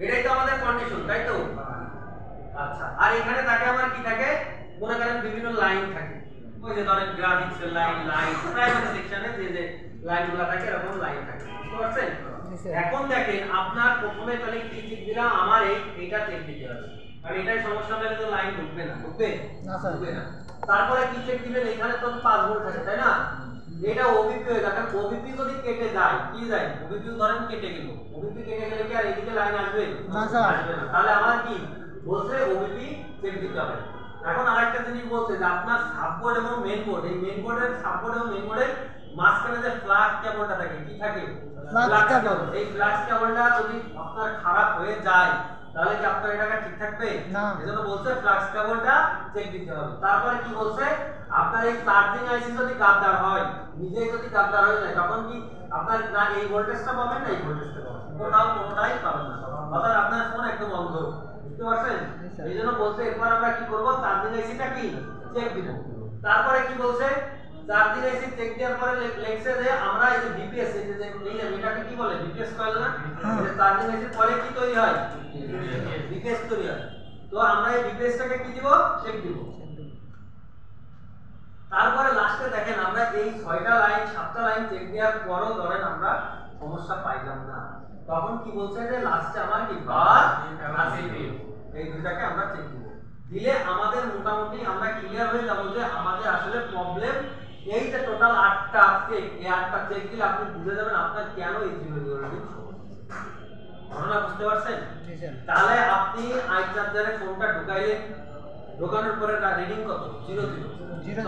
এটাই তো আমাদের কন্ডিশন, তাই তো? আচ্ছা, আর এখানে থাকে আমার কি থাকে, মনে করেন বিভিন্ন লাইন থাকে, ওই যে ধরেন গ্রাফিক্সের লাইন, প্রাইমারি সেকশনে যে লাইনগুলো থাকে এরকম লাইন থাকে, বুঝতে পারছেন? এখন দেখেন আপনার প্রথমে তাহলে কি চেক দিলাম, আমার এইটা চেক দিতে হবে, কারণ এটাই সমস্যা হলে তো লাইন ঢুকবে না, ঢুকবে না। তারপরে কি চেক দিবেন, এখানে তো 5 ভোল্ট থাকে, তাই না? এটা ওবিপি হয়ে যায়, কারণ ওবিপি যদি কেটে যায়, কি যায়, ওবিপি ধরেন কেটে গেল, ওবিপি কেটে গেলে কি আর এদিকে লাইন আসবে না? আসবে না। তাহলে আমার কি বলছে, ওবিপি চেক দিতে হবে। এখন আরেকটা জিনিস বলছে যে আপনার সাববোর্ড এবং মেইন বোর্ড, এই মেইন বোর্ডের সাববোর্ড এবং মেইন বোর্ডের মাঝখানে যে ফ্লাক্স কেবলটা থাকে, কি থাকে? ফ্লাক্স কেবল। এই ফ্লাক্স কেবলটা যদি আপনার খারাপ হয়ে যায় তাহলে কি আপনার এটা ঠিক থাকবে না? এজন্য বলছে ফ্লাক্স কেবলটা চেক দিতে হবে। তারপরে কি বলছে, আপনার এই চার্জিং আইসি যদি গাদ্দার হয়, নিজেই যদি গাদ্দার হয়ে যায়, তখন কি আপনার না এই ভোল্টেজটা পাবেন না এই ভোল্টেজটা পাবেন, কোনোটাই পাবেন না, অর্থাৎ আপনার ফোন একদম অন্ধ, বুঝতে পারছেন? এইজন্য বলছে এরপর আমরা কি করব, চার্জিং আইসিটা কি চেক দিব। তারপরে কি বলছে, চার্জিং আইসি চেক দেওয়ার পরে লেখছে যে আমরা এই যে বিপিএস, এই যে এটাকে কি বলে, বিপিএস কয়েল না, এই চার্জিং আইসির পরে কি তৈরি হয়, বিপিএস তৈরি হয়। তো আমরা এই বিপিএসটাকে কি দিব, চেক দিব। তারপরে লাস্টে দেখেন আমরা এই 6টা লাইন 7টা লাইন চেক দেওয়ার পরও ধরেন আমরা সমস্যা পাইলাম না, তখন কি বলছে যে লাস্টে আমার কি বাস আর সিপিইউ, এই দুটাকে আমরা চেক দিব। দিলে আমাদের মোটামুটি আমরা ক্লিয়ার হয়ে যাব যে আমাদের আসলে প্রবলেম এই যে টোটাল 8টা চেক, এই 8টা চেক দিলে আপনি বুঝে যাবেন আপনার কেন এই জিরো জিরো রিডিং শো হচ্ছে। ঘটনা বুঝতে পারছেন? তাহলে আপনি আই চার্জারে ফোনটা ঢুকাইলেন, ঢোকানোর পরে রিডিং কত, জিরো জিরো,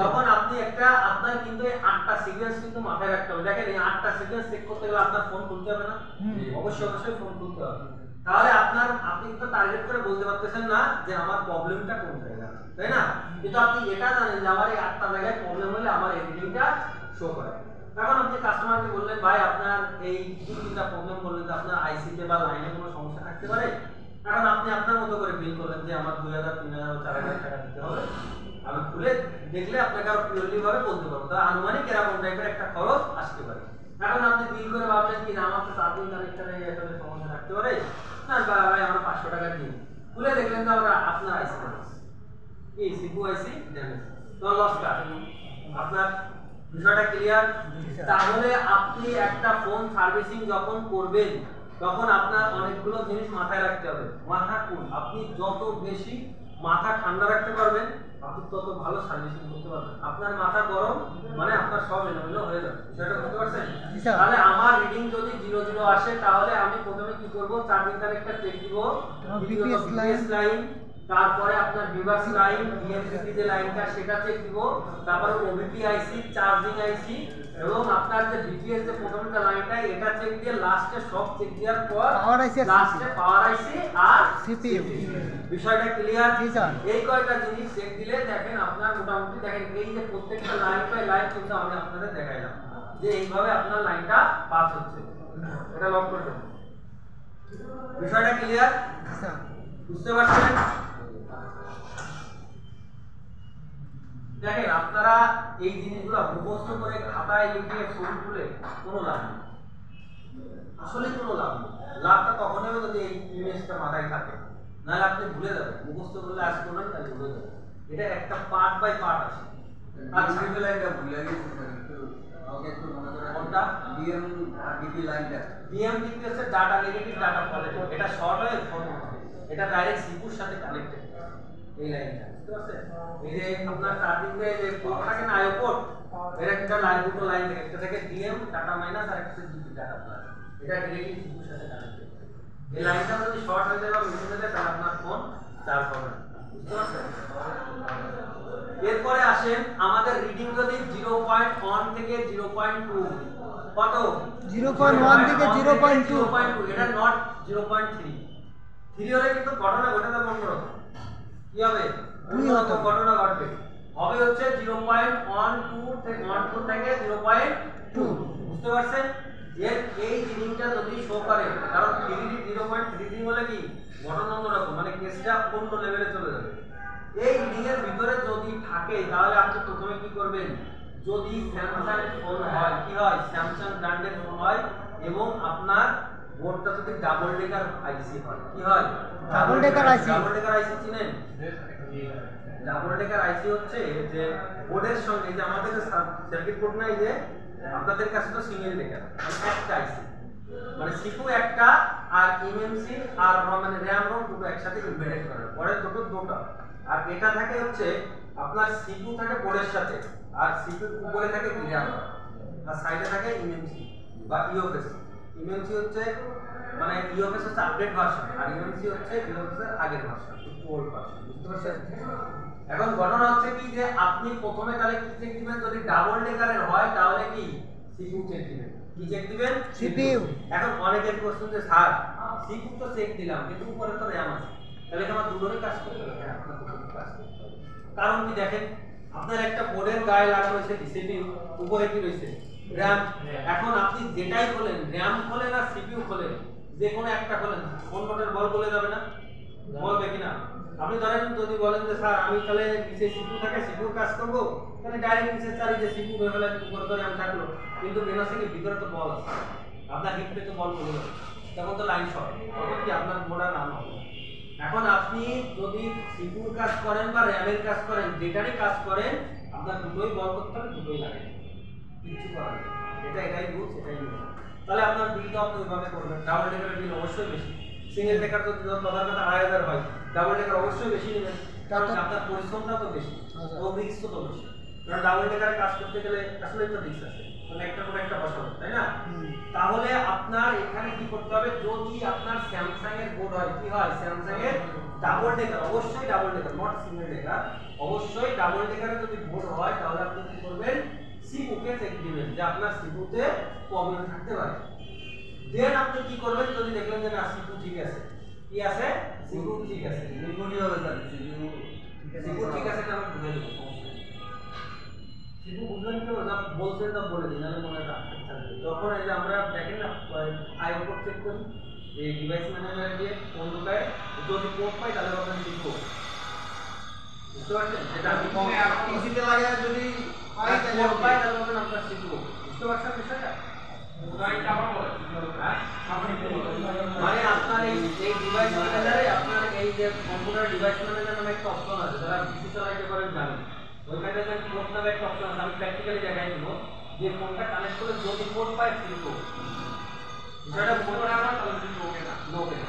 তখন আপনি একটা আপনার কিন্তু এই 8টা সিকোয়েন্স কিন্তু মাথায় রাখতে হবে। দেখেন এই 8টা সিকোয়েন্স চেক করতে গেলে আপনার ফোন খুলতে হবে না? অবশ্যই ফোন খুলতে হবে। তাহলে আপনি তো টার্গেট করে বলতে পারতেছেন না যে আমার প্রবলেমটা কোন জায়গায়, তাই না? কিন্তু আপনি এটা জানেন যে আমার এই 8টা জায়গায় প্রবলেম হলে আমার এই রিডিংটা শো করে। এখন আপনি কাস্টমারকে বললেন ভাই আপনার এই 2-3টা প্রবলেম বললেন যে আপনার আইসিতে বা লাইনে কোনো সমস্যা থাকতে পারে, কারণ আপনি আপনার মতো করে বিল করলেন যে আমার 2000, 3000, 4000 টাকা দিতে হবে, আমি খুলে দেখলে আপনাকে আরো পিওরলি ভাবে বলতে পারবো তাহলে আনুমানিক এরকম টাইপের একটা খরচ আসতে পারে। এখন আপনি বিল করে ভাবলেন কি না আমার তো চার্জিং কানেক্টরে আসলে সমস্যা থাকতে পারে, না ভাই আমরা 500 টাকা দিই, খুলে দেখলেন যে আমরা আপনার আইসি ড্যামেজ, এই সিপু আইসি ড্যামেজ, তো লস কাট। আপনার বিষয়টা ক্লিয়ার? তাহলে আপনি একটা ফোন সার্ভিসিং যখন করবেন তখন আপনার অনেকগুলো জিনিস মাথায় রাখতে হবে। মাথা কুল, আপনি যত বেশি মাথা ঠান্ডা রাখতে পারবেন আপনি তত ভালো সার্ভিসিং করতে পারবেন। আপনার মাথা গরম মানে আপনার সব এলোমেলো হয়ে যাবে, সেটা বুঝতে পারছেন? তাহলে আমার রিডিং যদি 00 আসে তাহলে আমি প্রথমে কি করব, চার্জিং কানেক্টর চেক দিব, বিপিএস লাইন, তারপরে আপনার ভিভাস লাইন, বিএমসিপি যে লাইনটা সেটা চেক দিব, তারপরে ওবিপি আইসি, চার্জিং আইসি এবং আপনার যে বিপিএস যে প্রথমটা লাইনটা এটা চেক দিয়ে লাস্টে সব চেক দেওয়ার পর লাস্টে পাওয়ার আইসি আর সিপিইউ। বিষয়টা ক্লিয়ার? এই কয়টা জিনিস চেক দিলে দেখেন আপনার মোটামুটি দেখেন এই যে প্রত্যেকটা লাইন বাই লাইন কিন্তু আমি আপনাদের দেখাইলাম যে এইভাবে আপনার লাইনটা পাস হচ্ছে, এটা লক করে দেন। বিষয়টা ক্লিয়ার? বুঝতে পারছেন? দেখেন আপনারা এই জিনিসগুলো মুখস্থ করে খাতায় লিখে ছবি তুলে কোনো লাভ নেই, আসলে কোনো লাভ নেই। লাভটা তখন হবে যদি এই ইমেজটা মাথায় থাকে, নাহলে আপনি ভুলে যাবেন। মুখস্থ করলে আজ করবেন তাহলে ভুলে যাবেন, এটা একটা পার্ট বাই পার্ট আছে। আচ্ছা লাইনটা ভুলে গেছি ওকে, একটু মনে করে কোনটা বিএমডিপি লাইনটা, বিএমডিপি হচ্ছে ডাটা নেগেটিভ ডাটা পজিটিভ, এটা শর্ট হয়ে ফোন হবে, এটা ডাইরেক্ট সিপুর সাথে কানেক্টেড এই লাইনটা, বুঝতে পারছেন? এই যে আপনার চার্জিং এর যে পোর্ট থাকে না আইও পোর্ট, এর একটা লাইন, দুটো লাইন থাকে, একটা থেকে ডিএম ডাটা মাইনাস আর একটা ডিপি ডাটা প্লাস, এটা ডাইরেক্টলি সিপুর সাথে কানেক্টেড। এই লাইনটা যদি শর্ট হয়ে যায় বা মিস হয়ে যায় তাহলে আপনার ফোন চার্জ হবে না, বুঝতে পারছেন? এরপরে আসেন আমাদের রিডিং যদি 0.1 থেকে 0.2, কত 0.1 থেকে 0.2, এটা নট 0.3, 3 হলে কিন্তু ঘটনা ঘটাতে বন্ধ হবে, কি হবে ঘটনা ঘটবে, হবে হচ্ছে 0.12 থেকে 0.2, বুঝতে পারছেন? এর এই জিনিসটা যদি শো করে, কারণ 0.33 হলে কি ঘটনা অন্যরকম, মানে কেসটা অন্য লেভেলে চলে যাবে। এই রিডিং এর ভিতরে যদি থাকে তাহলে আপনি প্রথমে কি করবেন, যদি স্যামসাং ফোন হয়, কি হয় স্যামসাং ব্র্যান্ডের ফোন হয় এবং আপনার বোর্ডটা যদি ডাবল ডেকার আইসি হয় কি হয়? ডাবল ডেকার আইসি। ডাবল ডেকার আইসি চিনেন? ডাবল ডেকার আইসি হচ্ছে যে বোর্ডের সঙ্গে যে আমাদের সার্কিট বোর্ড নাই যে আপনাদের কাছে তো সিঙ্গেল ডেকার মানে একটা আইসি মানে সিপু একটা আর এমএমসি আর মানে র‍্যাম রম দুটো একসাথে এমবেডেড করা পরে দুটো আর এটা থাকে হচ্ছে আপনার সিপু থাকে বোর্ডের সাথে আর সিপুর উপরে থাকে র‍্যাম আর সাইডে থাকে এমএমসি বা ইওএফএস। এমএমসি হচ্ছে মানে ইওএফএস হচ্ছে আপডেট ভার্সন আর এমএমসি হচ্ছে ইওএফএস এর আগের ভার্সন ওল্ড ভার্সন বুঝতে পারছেন? এখন ঘটনা হচ্ছে কি যে আপনি প্রথমে তাহলে কি চেক দিবেন? যদি ডাবল ডেকারের হয় তাহলে কি সিপিইউ চেক দিবেন। কি চেক দিবেন? সিপিইউ। এখন অনেকের প্রশ্ন যে স্যার সিপিইউ তো চেক দিলাম কিন্তু উপরে তো র‍্যাম আছে তাহলে কি আমার দুটোরই কাজ করতে হবে? হ্যাঁ আপনার দুটোরই কাজ করতে হবে। কারণ কি দেখেন আপনার একটা বোর্ডের গায়ে লাগানো হয়েছে সিপিইউ উপরে কি রয়েছে? র‍্যাম। এখন আপনি যেটাই খোলেন র‍্যাম খোলেন আর সিপিইউ খোলেন যে কোনো একটা খোলেন কোন বোর্ডের বল বলে যাবে না? বলবে কিনা? আপনি ধরেন যদি বলেন যে স্যার আমি তাহলে নিচে সিপিইউ থাকে সিপিইউ কাজ করব তাহলে ডাইরেক্ট নিচে চারি যে সিপিইউ হয়ে গেল উপরে তো র‍্যাম থাকলো কিন্তু মেনাসে ভিতরে তো বল আছে আপনার হিটে তো বল বলে যাবে তখন তো লাইন শর্ট তখন কি আপনার বোর্ড আর রান হবে। এখন আপনি যদি সিপিইউ কাজ করেন বা র‍্যামের কাজ করেন যেটারই কাজ করেন আপনার দুটোই বল করতে হবে দুটোই লাগে কিছু করার নেই। এটাই রুলস এটাই নিয়ম। তাহলে আপনার বিলটা আপনি ওইভাবে করবেন। ডাবল ডেকারের বিল অবশ্যই বেশি। সিঙ্গেল ডেকার তো কথার কথা 2,500 হয় ডাবল ডেকার অবশ্যই বেশি নেবেন কারণ আপনার পরিশ্রমটা তো বেশি ও রিস্ক তো বেশি কারণ ডাবল ডেকারে কাজ করতে গেলে আসলে তো রিস্ক আছে মানে একটা পর একটা বসাবো তাই না? তাহলে আপনার এখানে কি করতে হবে? যদি আপনার স্যামসাং এর বোর্ড হয় কি হয়? স্যামসাং এর ডাবল ডেকার অবশ্যই double decker not single decker অবশ্যই ডাবল ডেকারে যদি বোর্ড হয় তাহলে আপনি কি করবেন? সিপিইউকে চেক দিবেন যে আপনার সিপিইউতে প্রবলেম থাকতে পারে। দেন আপনি কি করবেন? যদি দেখলেন যে না সিপিইউ ঠিক আছে কি আছে সিপিইউ ঠিক আছে নির্ভরই হবে স্যার সিপিইউ ঠিক আছে এটা আমরা বুঝে দেব সমস্যা নেই। সিপিইউ বুঝলেন কি না বলছেন তো বলে দিন আমি মনে রাখতে থাকবে যখন এই যে আমরা দেখেন না আইওপোর্ট চেক করি এই ডিভাইস ম্যানেজার দিয়ে কোন ঢোকায় যদি পোর্ট পাই তাহলে আমরা সিপিইউ বুঝতে পারছেন যেটা আমি পিসিতে লাগে যদি পাই তাহলে আমরা আপনার সিপিইউ বুঝতে পারছেন বিষয়টা? মানে আপনার এই ডিভাইস ম্যানেজারে আপনার এই যে কম্পিউটার ডিভাইস ম্যানেজার নামে একটা অপশন আছে যারা পিসি চালাতে পারেন জানেন ওইখানে যে পোর্ট নামে একটা অপশন আছে আমি প্র্যাকটিক্যালি দেখাই দিব যে ফোনটা কানেক্ট করে যদি পোর্ট পাই সিপিইউ যেটা ফোন রাখা তাহলে সিপিইউ ওকে না ওকে না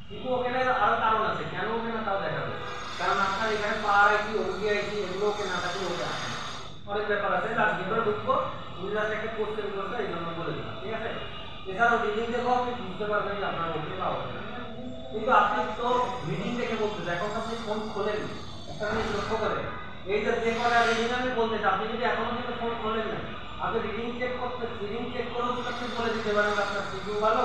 সিপিইউ ওকে না আরো কারণ আছে কেন ওকে না তাও দেখাবো কারণ আপনার এখানে পাওয়ার আইসি ওডি আইসি এগুলো ওকে না থাকলে ওকে আসে অনেক ব্যাপার আছে তার ভিতরে ঢুকবো বুঝলাম একটা কোশ্চেন করতে এই জন্য বলে দিলাম ঠিক আছে? এছাড়াও রিডিং দেখো আপনি বুঝতে পারবেন যে আপনার ওকে পাওয়া যাবে কিন্তু আপনি তো রিডিং দেখে বলতে এখন আপনি ফোন খোলেন একটা জিনিস লক্ষ্য করে এই যে কটা রিডিং আমি বলতে আপনি যদি এখনো কিন্তু ফোন খোলেন না আপনি রিডিং চেক করেও কিন্তু আপনি বলে দিতে পারেন আপনার সিপিইউ ভালো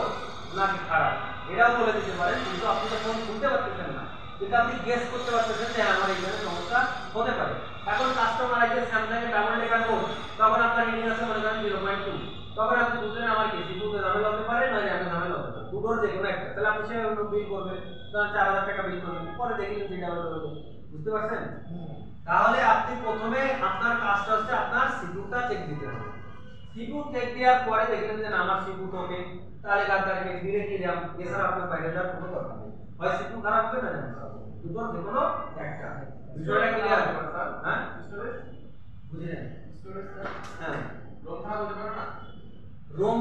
নাকি খারাপ এটাও বলে দিতে পারেন কিন্তু আপনি তো ফোন খুলতে পারতেছেন না কিন্তু আপনি গেস করতে পারতেছেন যে আমার এইখানে সমস্যা হতে পারে। এখন কাস্টমার আইছে স্যামসাং এর ডাবল ডেকার বোর্ড তখন আপনার রিডিং আছে মনে করেন 0.2 তখন আপনি বুঝলেন আমার কি সিপিইউতে ঝামেলা হতে পারে না র‍্যামে ঝামেলা হতে পারে দুটোর যে কোনো একটা তাহলে আপনি সেই বিল করবেন ধরেন 4,000 টাকা বিল করবেন পরে দেখলেন যে ডাবল হলো বুঝতে পারছেন? তাহলে আপনি প্রথমে আপনার কাজটা হচ্ছে আপনার সিপিইউটা চেক দিতে হবে। সিপিইউ চেক দেওয়ার পরে দেখলেন যে না আমার সিপিইউ তো ওকে তাহলে কাজটাকে ডিরেক্টলি র‍্যাম এছাড়া আপনার বাইরে যাওয়ার কোনো দরকার নেই হয় সিপিইউ খারাপ হবে না র‍্যাম খারাপ হবে দুটোর যে কোনো একটা বিষয়টা ক্লিয়ার হবে স্যার হ্যাঁ স্টোরেজ বুঝলেন স্টোরেজ স্যার হ্যাঁ রোম খারাপ হতে পারে না রোম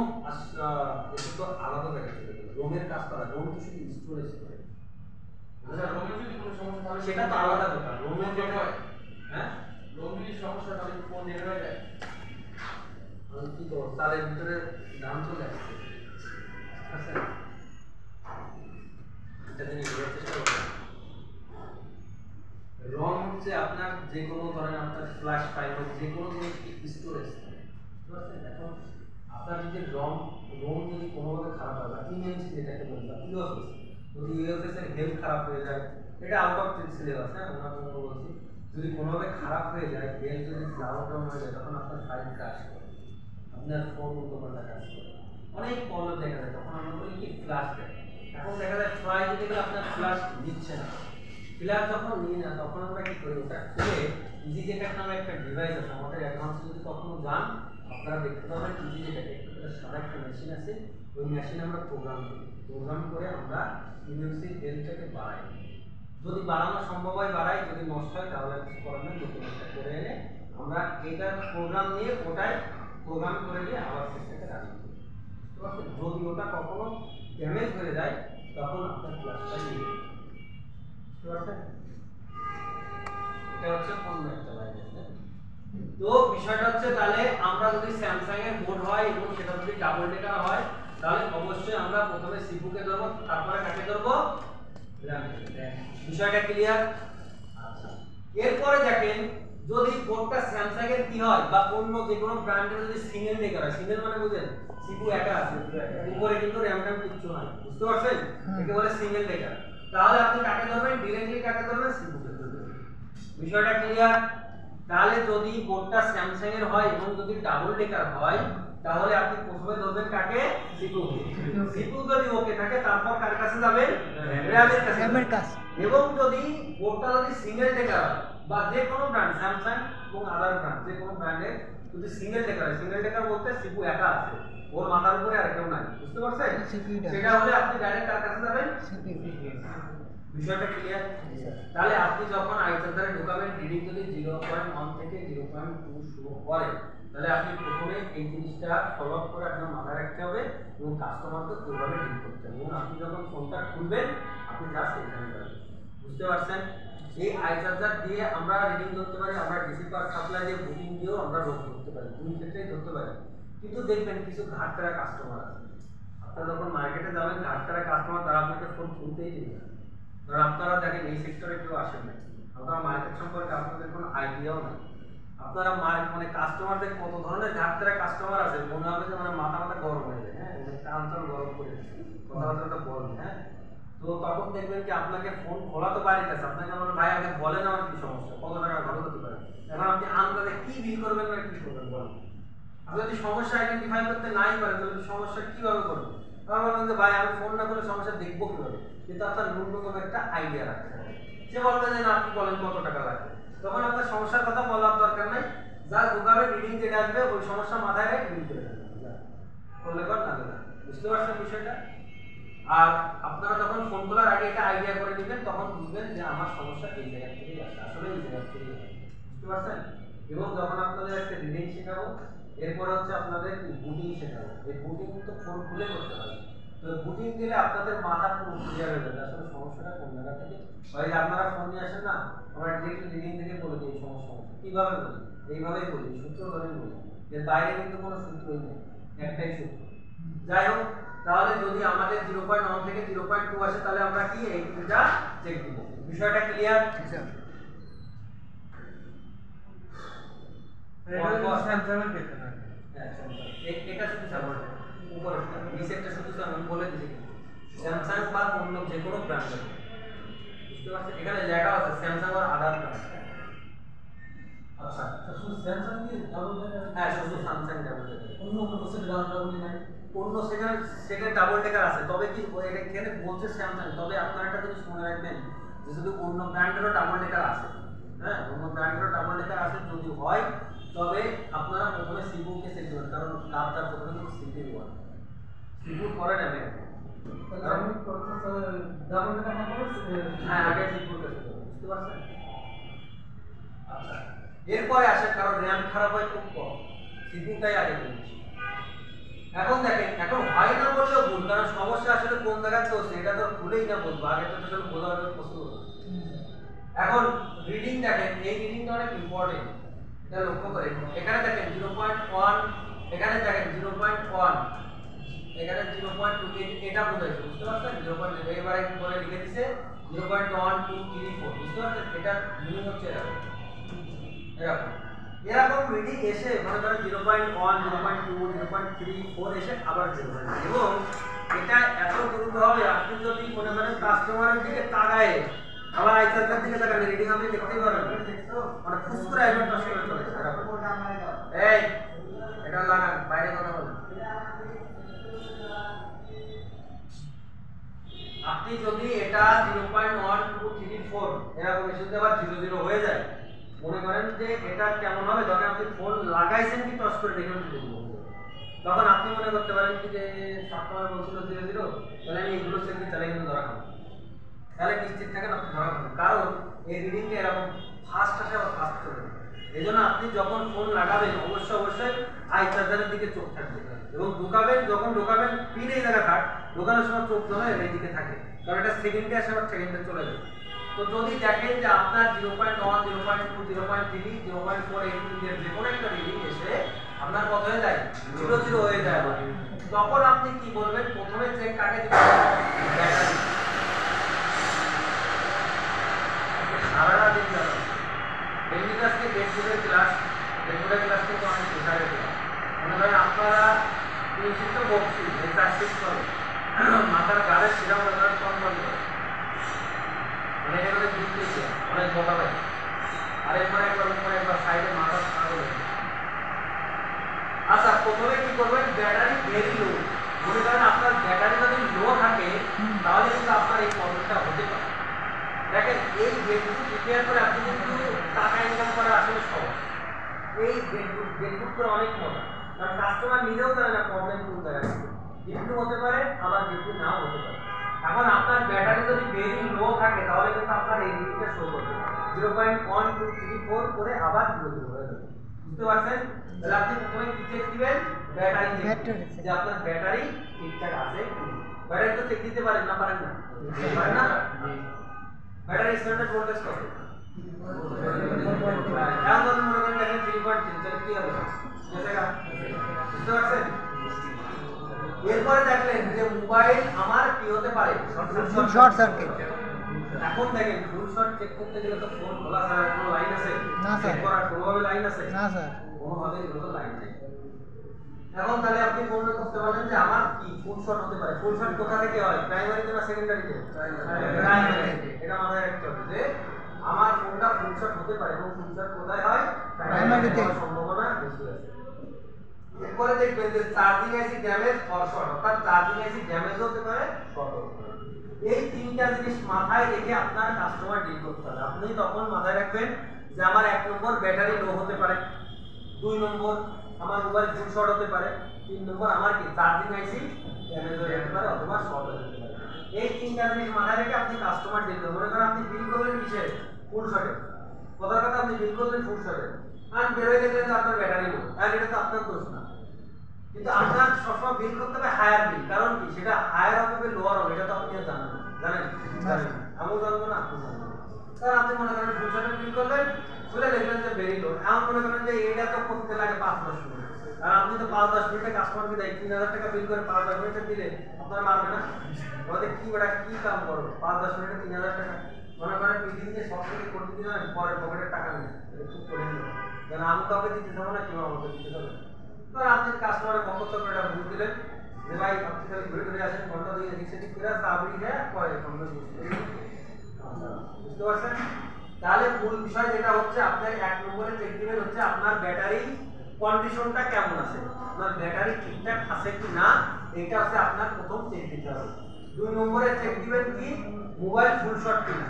এটা তো আলাদা ব্যাপার রোমের কাজ করা রোম তো শুধু স্টোরেজ করে আচ্ছা রোমের যদি কোনো সমস্যা হয় সেটা তো আলাদা ব্যাপার রোমের যেটা হয় হ্যাঁ রোম যদি সমস্যা তাহলে ফোন ডেড হয়ে যায় আমি কি করব তারের ভিতরে দাম চলে আসছে আচ্ছা এটা দিন চেষ্টা করব রম হচ্ছে আপনার যে কোনো ধরনের আপনার ফ্ল্যাশ ফাইল যে কোনো জিনিস স্টোরেজ ঠিক আছে? এখন আপনার যদি রম যদি কোনোভাবে খারাপ হয় বা ইমেমসি যেটাকে বলি বা ইউএফএস যদি ইউএফএস এর হেলথ খারাপ হয়ে যায় এটা আউট অফ সিলেবাস হ্যাঁ ওনার জন্য বলছি যদি কোনোভাবে খারাপ হয়ে যায় হেলথ যদি ক্লাউড ডাউন হয়ে যায় তখন আপনার ফাইল ক্র্যাশ করে আপনার ফোন উল্টোপাল্টা কাজ করে অনেক প্রবলেম দেখা যায় তখন আমরা বলি কি ফ্ল্যাশ দেয় এখন দেখা যায় ফ্লাই দিতে গেলে আপনার ফ্ল্যাশ দিচ্ছে না ফ্ল্যাশ যখন নিই না তখন আমরা কি করি ওটা খুলে ইজিজেটার নামে একটা ডিভাইস আছে আমাদের অ্যাডভান্স যদি কখনো যান আপনারা দেখতে পাবেন ইজিজেটার একটা সাদা একটা মেশিন আছে ওই মেশিনে আমরা প্রোগ্রাম করে আমরা ইউএসসি হেলথটাকে বাড়াই। যদি বাড়ানো সম্ভব হয় বাড়াই, যদি নষ্ট হয় তাহলে কিছু করার নেই, নতুন একটা করে এনে আমরা এটা প্রোগ্রাম নিয়ে ওটাই প্রোগ্রাম করে নিয়ে আবার সিস্টেমে রাখি। যদি ওটা কখনো ড্যামেজ হয়ে যায় তখন আপনার ক্লাসটা নিয়ে এটা হচ্ছে কোন একটা লাইন আছে। তো বিষয়টা হচ্ছে তাহলে আমরা যদি স্যামসাং এর বোর্ড হয় এবং সেটা যদি ডাবল ডেকার হয় তাহলে অবশ্যই আমরা প্রথমে সিপিইউ কে ধরব, তারপরে কাকে ধরব, RAM। বিষয়টা ক্লিয়ার? আচ্ছা, এরপরে দেখেন যদি বোর্ডটা স্যামসাং এর কি হয় বা অন্য যে কোনো ব্র্যান্ডের যদি সিঙ্গেল ডেকার হয়, সিঙ্গেল মানে বুঝেন সিপিইউ একা আছে, উপরে কিন্তু RAM ট্যাম কিছু নাই, বুঝতে পারছেন? একে বলে সিঙ্গেল ডেকার। তাহলে আপনি কাকে ধরবেন? ডিরেক্টলি কাকে ধরবেন? সিপিইউ কে ধরবেন। বিষয়টা ক্লিয়ার? তাহলে যদি বোর্ডটা স্যামসাং এর হয় এবং যদি ডাবল ডেকার হয় তাহলে আপনি প্রথমে ধরবেন কাকে? সিপিইউ কে। সিপিইউ যদি ওকে থাকে তারপর কার কাছে যাবেন? RAM এর কাছে। এবং যদি বোর্ডটা যদি সিঙ্গেল ডেকার হয় বা যে কোনো ব্র্যান্ড স্যামসাং এবং আদার ব্র্যান্ড যে কোনো ব্র্যান্ডের যদি সিঙ্গেল ডেকার হয়, সিঙ্গেল ডেকার বলতে সিপিইউ একা আছে, ওর মাথার উপরে আর কেউ নাই, বুঝতে পারছেন? সেটা হলে আপনি ডাইরেক্ট কার কাছে যাবেন? সিপিইউ। বিষয়টা ক্লিয়ার? তাহলে আপনি যখন আইসারদারে ঢোকাবেন রিডিং যদি 0.1 থেকে 0.2 শো করে তাহলে আপনি প্রথমে এই জিনিসটা ফলো আপ করে আপনার মাথায় রাখতে হবে এবং কাস্টমারকে ওইভাবে ডিল করতে হবে। এবং আপনি যখন ফোনটা খুলবেন আপনি জাস্ট এখানে যাবেন, বুঝতে পারছেন? এই আইসারদার দিয়ে আমরা রিডিং ধরতে পারি, আমরা ডিসি পাওয়ার সাপ্লাই দিয়ে বুকিং দিয়েও আমরা রোগ ধরতে পারি, দুই ক্ষেত্রেই ধরতে পারি। কিন্তু দেখবেন কিছু ঘাটতারা কাস্টমার আছে, আপনারা যখন মার্কেটে যাবেন ঘাটতারা কাস্টমার তারা আপনাকে ফোন খুলতেই দেবে না। কারণ আপনারা দেখেন এই সেক্টরে কেউ আসেন না, আপনারা মার্কেট সম্পর্কে আপনাদের কোনো আইডিয়াও নেই। আপনারা মানে কাস্টমারদের কত ধরনের ঘাটতারা কাস্টমার আছে মনে হবে যে মানে মাথা গরম হয়ে যায়, হ্যাঁ, কান টান গরম করে কথাবার্তাটা বলেন, হ্যাঁ। তো তখন দেখবেন কি আপনাকে ফোন খোলা তো বাড়িতে আছে, আপনাকে বলেন ভাই আগে বলেন আমার কি সমস্যা, কত টাকা খরচ হতে পারে। এখন আপনি আন্দাজে কি বিল করবেন না কি করবেন বলেন। আপনি যদি সমস্যা আইডেন্টিফাই করতে নাই পারেন তাহলে সমস্যা কিভাবে করবেন? তাহলে বলবেন যে ভাই আমি ফোন না করলে সমস্যা দেখবো কিভাবে, কিন্তু আপনার ন্যূনতম একটা আইডিয়া রাখতে হবে। সে বলবে যে না আপনি বলেন কত টাকা লাগবে, তখন আপনার সমস্যার কথা বলার দরকার নাই, যা দোকানে রিডিং যেটা আসবে ওই সমস্যা মাথায় রেখে বিল করে দেবেন, করলে কর না দেবেন, বুঝতে পারছেন বিষয়টা? আর আপনারা যখন ফোন করার আগে এটা আইডিয়া করে নেবেন তখন বুঝবেন যে আমার সমস্যা এই জায়গা থেকেই আসে, আসলে এই জায়গা থেকেই আসে, বুঝতে পারছেন? এবং যখন আপনাদের একটা রিডিং শেখাবো এরপর হচ্ছে আপনাদের বুটিং শেখাবো। এই বুটিং তো ফোন খুলে করতে হবে, তো বুটিং দিলে আপনাদের মাথা পুরো ক্লিয়ার হয়ে যাবে আসলে সমস্যাটা কোন জায়গা থেকে হয়। আপনারা ফোন নিয়ে আসেন না, আমরা ডিরেক্টলি রিডিং থেকে বলে দিই সমস্যা কিভাবে বলি, এইভাবেই বলি, সূত্র ধরে বলি, এর বাইরে কিন্তু কোনো সূত্রই নেই, একটাই সূত্র। যাই হোক, তাহলে যদি আমাদের 0.1 থেকে 0.2 আসে তাহলে আমরা কি এই দুটো চেক দিব। বিষয়টা ক্লিয়ার? স্যামসাং এর ক্ষেত্রে না, হ্যাঁ এটা শুধু সাপোর্ট উপরেরটা নিচেরটা শুধু আমি বলে দিয়েছি স্যামসাং বা অন্য যে কোনো ব্র্যান্ডের, বুঝতে পারছেন? এখানে লেখা আছে স্যামসাং আর আদার ব্র্যান্ড। আচ্ছা, শুধু স্যামসাং কি ডাবল ডেকার? হ্যাঁ, শুধু স্যামসাং ডাবল ডেকার, অন্য কোনো সেট ডাবল নাই, অন্য সেকেন্ড ডাবল ডেকার আছে, তবে কি এখানে বলছে স্যামসাং, তবে আপনারা একটা জিনিস মনে রাখবেন যে যদি অন্য ব্র্যান্ডেরও ডাবল ডেকার আছে, হ্যাঁ, অন্য ব্র্যান্ডেরও ডাবল ডেকার আছে যদি হয় তবে আপনারা প্রথমে সিপিইউ কে চেক করবেন, কারণ কাজটা প্রথমে কিন্তু সিপিইউ হয়, সিপিইউ করে নেবে, কারণ প্রসেসর ডাবল ডেকার সম্পর্কে হ্যাঁ আগে সিপিইউ কে চেক করবেন, বুঝতে পারছেন? আচ্ছা, এরপরে আসে কারণ RAM খারাপ হয় খুব কম, সিপিইউটাই আগে বলছি। এখন দেখেন এখন হয় না বললেও ভুল, কারণ সমস্যা আসলে কোন জায়গায় চলছে এটা তো ভুলেই না বলবো, আগে তো আসলে বোঝা হবে প্রশ্ন। এখন রিডিং দেখেন, এই রিডিংটা অনেক ইম্পর্টেন্ট, এটা লক্ষ্য করেন। এখানে দেখেন 0.1, এখানে দেখেন 0.1, এখানে 0.2, এটা বোঝাইছে, বুঝতে পারছেন? 0.2 এবারে পরে লিখে দিয়েছে 0.1234, বুঝতে পারছেন? এটা মিনিং হচ্ছে এরকম এরকম রিডিং এসে মনে করেন 0.1, 0.2, 0.34 এসে আবার 0, এবং এটা এত দ্রুত হবে আপনি যদি মনে করেন কাস্টমারের দিকে তাকায় আবার আইসারটার দিকে তাকালে রিডিং আপনি দেখতেই পারবেন, মানে ফুস করে আইবার টাচ করে চলে এই এটা লাগান বাইরে কথা বলেন। আপনি যদি এটা 0.1234 এরকম এসে যদি আবার 00 হয়ে যায় মনে করেন যে এটা কেমন হবে, ধরেন আপনি ফোন লাগাইছেন কি টস করে দেখেন যদি তখন আপনি মনে করতে পারেন কি যে সবসময় বলছিল 0 তাহলে আমি এগুলো সেন্ড চালে কিন্তু ধরা খাবো, তাহলে নিশ্চিত থাকেন আপনি ধরা খাবেন, কারণ এই রিডিংটা এরকম ফাস্ট আসে বা ফাস্ট চলে। এই জন্য আপনি যখন ফোন লাগাবেন অবশ্যই আই চার্জারের দিকে চোখ থাকবে এবং যখন ঢোকাবেন পিন এই জায়গা থাক, ঢোকানোর সময় চোখ ধরে এই দিকে থাকে, কারণ এটা সেকেন্ডে আসে আবার সেকেন্ডে চলে যাবে। তো যদি দেখেন যে আপনার 0.1 0.2 0.3 0.4 এই তিনটের যে কোনো একটা রিডিং এসে আপনার কত হয়ে যায় 0 হয়ে যায়, তখন আপনি কি বলবেন? প্রথমে চেক কাকে দিবেন? ব্যাটারি। সারাটা দিন যাবে ডেইলি ক্লাসকে ডেটবোর্ডের ক্লাস কিন্তু অনেক প্রেসারের ক্লাস। মনে করেন আপনারা তিনশিষ্ট বক্সি এক্সারসাইজ করে মাথার গালের শিরা মনে করেন কন্ট্রোল করে, মানে এটা করে দিচ্ছে অনেক মোটা হয়, আর একবার সাইডে মাথা ছাড়া। আচ্ছা, প্রথমে কি করবেন? Battery very low. মনে করেন আপনার ব্যাটারি যদি লো থাকে তাহলে কিন্তু আপনার এই প্রবলেমটা হতে পারে। দেখেন এই গেটবুক রিপেয়ার করে আপনি কিন্তু টাকা ইনকাম করা আসলে সহজ। এই গেটবুক করে অনেক মজা, কারণ কাস্টমার নিজেও জানে না প্রবলেম কোন জায়গায়, গিফট হতে পারে আবার গিফট নাও হতে পারে। এখন আপনার ব্যাটারি যদি ভেরি লো থাকে তাহলে কিন্তু আপনার এই রিডিংটা শো করবে 0.1 2 3 4 করে আবার 0 হয়ে যাবে। বুঝতে পারছেন? তাহলে আপনি প্রথমে কি চেক দিবেন? ব্যাটারি চেক, যে আপনার ব্যাটারি ঠিকঠাক আছে কিনা। ব্যাটারি তো চেক দিতে পারেন না? পারেন না? পারেন না? ব্যাটারি স্ট্যান্ডার্ড ভোল্টেজ কত? এখন মনে করেন দেখেন 3.3, তাহলে কি হবে? বুঝতে পারছেন? এরপরে দেখলেন যে মোবাইল আমার কি হতে পারে? Short circuit. এখন দেখেন ফুল শর্ট চেক করতে গেলে তো ফোন খোলা ছাড়া কোনো লাইন আছে? না স্যার। চেক করার কোনোভাবে লাইন আছে? না স্যার। কোনোভাবে কোনো লাইন নেই। এখন তাহলে আপনি মনে করতে পারেন যে আমার কি ফুল শর্ট হতে পারে? ফুল শর্ট কোথা থেকে হয়? প্রাইমারিতে না সেকেন্ডারিতে? প্রাইমারিতে। এটা মাথায় রাখতে হবে যে আমার ফোনটা ফুল শর্ট হতে পারে, এবং ফুল শর্ট কোথায় হয়? প্রাইমারিতে। সম্ভাবনা বেশি আছে। এরপরে দেখবেন যে charging IC damage or short, অর্থাৎ চার্জিং আইসি ড্যামেজ হতে পারে, শর্ট হতে পারে। এই তিনটা জিনিস মাথায় রেখে আপনার কাস্টমার ডিল করতে হবে। আপনি তখন মাথায় রাখবেন যে আমার 1 নম্বর ব্যাটারি লো হতে পারে, 2 নম্বর আমার মোবাইল ফুল শর্ট হতে পারে, 3 নম্বর আমার কি চার্জিং আইসি ড্যামেজ হতে পারে অথবা শর্ট হতে পারে। এই তিনটা জিনিস মাথায় রেখে আপনি কাস্টমার ডিল করবেন। মনে করেন আপনি বিল করলেন কিসে? ফুল শর্টে। কথার কথা আপনি বিল করলেন ফুল শর্টে, আর বেরোয় দেখলেন যে আপনার ব্যাটারি লো, আর এটা তো আপনার দোষ না। কিন্তু আপনার সবসময় বিল করতে হবে হায়ার বিল, কারণ কি? সেটা হায়ার হবে লোয়ার হবে, এটা তো আপনি জানেন আমিও জানবো না, আপনি জানবেন। কারণ আপনি মনে করেন ফুল শর্টে বিল করলেন, খুলে দেখলেন যে ভেরি লো, এমন মনে করেন যে এটা তো করতে লাগে 5-10 মিনিট, আর আপনি তো 5-10 মিনিটে কাস্টমারকে দেয় 3000 টাকা বিল করে 5-10 মিনিটে দিলে আপনার মারবে না? ওদের কি বেটা কি কাম করো 5-10 মিনিটে 3000 টাকা? মনে করেন বিল্ডিং যে সব থেকে করতে দিন না, পরে পকেটের টাকা নেই, খুব করে নিল, কারণ আমি কাউকে দিতে যাবো না, কেউ আমাকে দিতে যাবে। কারণ আপনি কাস্টমারের বক্তব্য করে এটা বুঝ দিলেন যে ভাই আপনি তাহলে ঘুরে ঘুরে আসেন, ঘন্টা 2 এদিক সেদিক করে চাবড়ি খেয়ে পরে বুঝতে পারছেন? তাহলে মূল বিষয় যেটা হচ্ছে আপনার 1 নম্বরে চেক দিবেন হচ্ছে আপনার ব্যাটারি কন্ডিশনটা কেমন আছে, আপনার ব্যাটারি ঠিকঠাক আছে কি না, এটা হচ্ছে আপনার প্রথম চেক দিতে হবে। 2 নম্বরে চেক দিবেন কি মোবাইল ফুল শর্ট কিনা,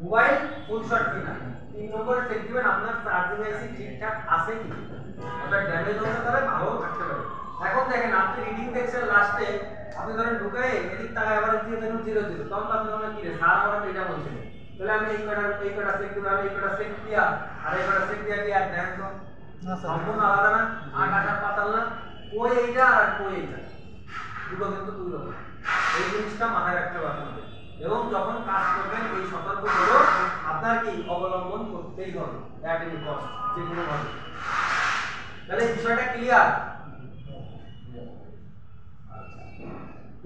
মোবাইল ফুল শর্ট কিনা। 3 নম্বরে চেক দিবেন আপনার চার্জিং আইসি ঠিকঠাক আছে কি, ওটা ড্যামেজ হতে পারে, ভালো থাকতে পারে। এখন দেখেন আপনি রিডিং দেখছেন লাস্টে, আপনি ধরেন ঢুকায় এদিক টাকা এভারেজ দিয়ে দেখুন 0 তখন আপনি মনে কি রে স্যার আমরা এটা বলছিলেন, তাহলে আমি এই কটা চেক দিব, আমি এই কটা চেক দিয়া আর এই কটা চেক দিয়া কি আর দেখেন তো সম্পূর্ণ আলাদা না? আকাশ আর পাতাল না? কই এইটা আর কই এইটা, দুটো কিন্তু দুই রকম। এই জিনিসটা মাথায় রাখতে হবে আপনাদের, এবং যখন কাজ করবেন এই সতর্কগুলো আপনার কি অবলম্বন করতেই হবে অ্যাট এনি কস্ট, যে কোনো ভাবে। তাহলে বিষয়টা ক্লিয়ার?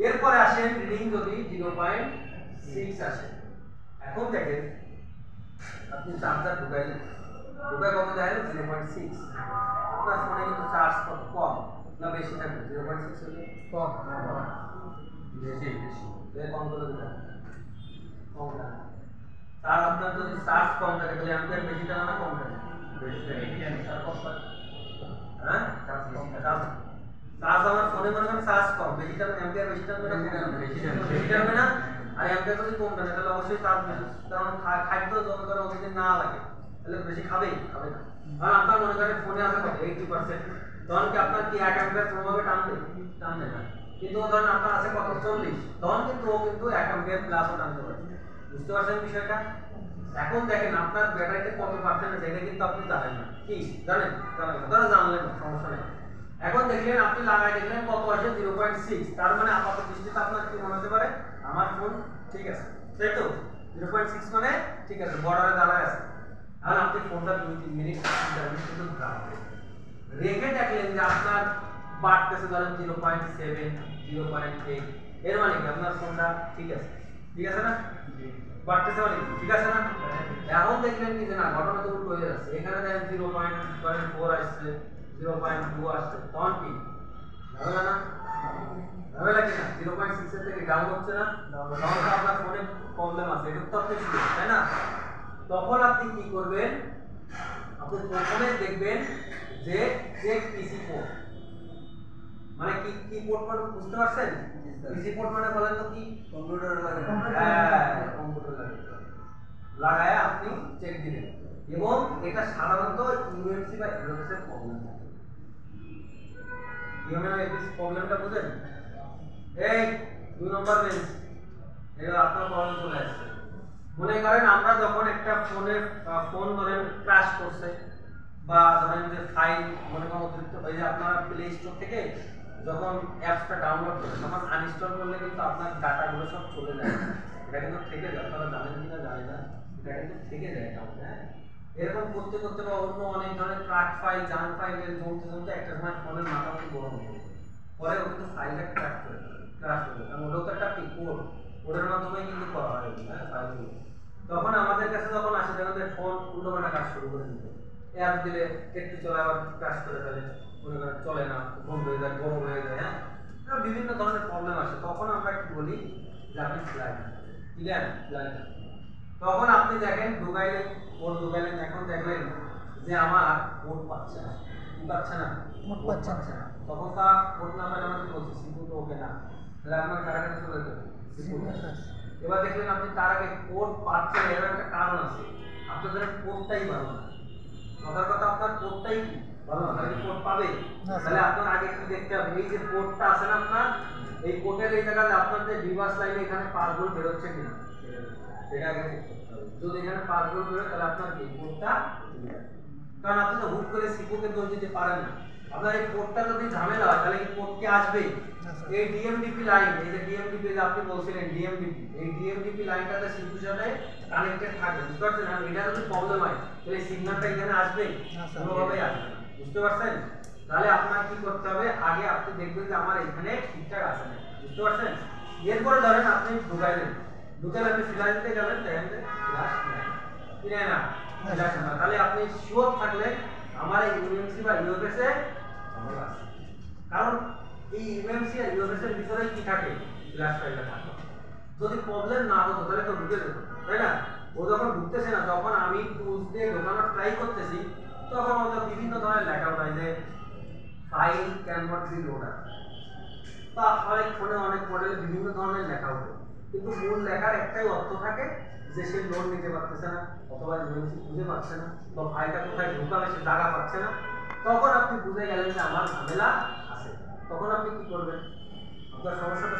এরপরে আসেন রিডিং যদি 0.6 আসে। এখন দেখেন আপনি চার্জার ঢুকাইলেন, ঢুকায় কত যায়? 0.6। আপনার ফোনে কিন্তু চার্জ কত কম না বেশি থাকবে? 0.6 হলে কম। বেশি কম করে দিতে কম না। তার আপনার যদি চার্জ কম থাকে তাহলে অ্যাম্পিয়ার বেশি টাকা না কম থাকে? বেশি থাকে। হ্যাঁ চার্জ আমার ফোনে মনে করেন চার্জ কম, বেশি টাকা অ্যাম্পিয়ার বেশি টাকা বেশি টাকা না, আর অ্যাম্পিয়ার যদি কম থাকে তাহলে অবশ্যই চার্জ বেশি, কারণ খাদ্য জমা করে অতিদিন না লাগে তাহলে বেশি খাবে না। আর আপনার মনে করেন ফোনে আছে কত 80%, তখন কি আপনার কি 1 অ্যাম্পিয়ার কোনোভাবে টানবে না। কিন্তু ধরেন আপনার আছে কত 40, তখন কিন্তু ও কিন্তু 1 অ্যাম্পিয়ার প্লাসও টানতে পারে। বুঝতে পারছেন বিষয়টা? এখন দেখেন আপনার ব্যাটারিতে কত পার্সেন্ট আছে এটা কিন্তু আপনি জানেন না। কি জানেন? জানলেন না, সমস্যা নেই। এখন দেখলেন আপনি লাগাই দেখলেন কত আছে 0.6, তার মানে আপাতত দৃষ্টিতে আপনার কি মনে হতে পারে আমার ফোন ঠিক আছে, তাই তো? 0.6 মানে ঠিক আছে, বর্ডারে দাঁড়ায় আছে। আর আপনি ফোনটা 2-3 মিনিট কিন্তু রাখবেন, রেখে দেখলেন যে আপনার বাড়তেছে ধরেন 0.7, 0.8, এর মানে কি আপনার ফোনটা ঠিক আছে, ঠিক আছে না? বাড়তেছে মানে ঠিক আছে না? এখন দেখলেন কি যে না, ঘটনা তো উল্টো হয়ে যাচ্ছে। এখানে দেখেন 0.4 আসছে, 0.2 আসছে, তখন কি ঝামেলা না? ঝামেলা কি না? 0.6 এর থেকে ডাউন হচ্ছে না? তখন তো আপনার ফোনে প্রবলেম আছে, এটা তো আপনি শিখবেন, তাই না? তখন আপনি কি করবেন? আপনি প্রথমে দেখবেন যে চেক পিসি পোর্ট, মানে কি পোর্ট মানে বুঝতে পারছেন? পিসি পোর্ট মানে বলেন তো কি? কম্পিউটারে লাগে। হ্যাঁ, কম্পিউটারে লাগায় আপনি চেক দিবেন। এবং এটা সাধারণত ইউএমসি বা ইউএফএস এর প্রবলেম থাকে। ইউএমএস প্রবলেমটা বুঝেন? এই 2 নম্বর বেঞ্চ, এটা আপনার প্রবলেম চলে আসছে। মনে করেন আমরা যখন একটা ফোন ধরেন ক্র্যাশ করছে, বা ধরেন যে ফাইল মনে করেন অতিরিক্ত হয়ে যে আপনারা প্লে স্টোর থেকে যখন অ্যাপসটা ডাউনলোড করেন তখন আনইনস্টল করলে কিন্তু আপনার ডাটাগুলো সব চলে যায়, এটা কিন্তু থেকে যায়। আপনারা জানেন কিনা জানি না, এটা কিন্তু থেকে যায় ডাউনে। হ্যাঁ, এরকম করতে করতে বা অন্য অনেক ধরনের ট্র্যাক ফাইল, জাঙ্ক ফাইলের জমতে একটা সময় ফোনের মাথা মতো গরম হয়ে যায়, পরে ও কিন্তু ফাইলটা ক্র্যাশ করে কারণ ওটাও তো একটা কোড, কোডের মাধ্যমে কিন্তু করা হয়। হ্যাঁ, ফাইলগুলো তখন আমাদের কাছে যখন আসে দেখেন ফোন উল্টোপাল্টা কাজ শুরু করে দিতে, অ্যাপ দিলে একটু চলে আবার কাজ করে ফেলে, মনে করেন চলে না, বন্ধ হয়ে যায়, গরম হয়ে যায়। হ্যাঁ, বিভিন্ন ধরনের প্রবলেম আসে। তখন আমরা কি বলি যে আপনি ক্লিয়ার, তখন আপনি দেখেন ঢুকাইলেন, কোড ঢুকাইলেন, এখন দেখলেন যে আমার কোড পাচ্ছে না, কি পাচ্ছে না, কোড পাচ্ছে না। তখন তা কোড নাম্বার আমরা কি বলছি, সিকিউ তো ওকে না, তাহলে আপনার কারাকারি চলে যাবে সিকিউ। এবার দেখলেন আপনি তার আগে কোড পাচ্ছেন, এর একটা কারণ আছে, আপনাদের কোডটাই ভালো না। কথার কথা আপনার কোডটাই ভালো না, তাহলে কোড পাবে। তাহলে আপনার আগে কি দেখতে হবে, এই যে কোডটা আছে না আপনার, এই কোডের এই জায়গাতে আপনার যে ডিভাইস লাইনে এখানে পাসওয়ার্ড বের হচ্ছে কিনা সেটা আগে দেখতে হবে। যদি এখানে পাসওয়ার্ড বের হয় তাহলে আপনার এই কোডটা, কারণ আপনি তো হুট করে সিকিউকে দোষ দিতে পারেন না। আপনার এই কোডটা যদি ঝামেলা হয় তাহলে এই কোড কি আসবে? এই ডিএমডিপি লাইন, এই যে ডিএমডিপি যে আপনি বলছিলেন ডিএমডিপি, এই ডিএমডিপি লাইনটাতে সিকিউর সাথে কানেক্টেড থাকে, বুঝতে পারছেন? আর এটা যদি প্রবলেম হয় তাহলে সিগন্যালটা এখানে আসবে কোনোভাবেই আসবে না, বুঝতে পারছেন? তাহলে আপনার কি করতে হবে, আগে আপনি দেখবেন যে আমার এখানে ঠিকঠাক আছে না, বুঝতে পারছেন? এরপরে ধরেন আপনি ঢুকাইলেন, আপনি ফ্ল্যাশ দিতে গেলেন, দেখেন যে ফ্ল্যাশ নেয় না, তাহলে আপনি শিওর থাকলেন আমার এই ইউএমসি বা ইউএফএস এ ঝামেলা আছে। কারণ এই ইউএমসি আর ইউএফএস এর ভিতরে কি থাকে, ফ্ল্যাশ ফাইলটা থাকে। যদি প্রবলেম না হতো তাহলে তো ঢুকে যেত, তাই না? ও যখন ঢুকতেছে না, যখন আমি টুলস দিয়ে ঢোকানোর ট্রাই করতেছি, তখন ওটা বিভিন্ন ধরনের লেখা হয় যে file can not be loader, বা অনেক ফোনে অনেক মডেলে বিভিন্ন ধরনের লেখা ওঠে, কিন্তু মূল লেখার একটাই অর্থ থাকে যে সে লোড নিতে পারতেছে না, অথবা ইউএমসি খুঁজে পাচ্ছে না, বা ফাইলটা কোথায় ঢোকাবে সে জায়গা পাচ্ছে না। তখন আপনি বুঝে গেলেন যে আমার ঝামেলা আছে। তখন আপনি কি করবেন? আপনার সমস্যাটা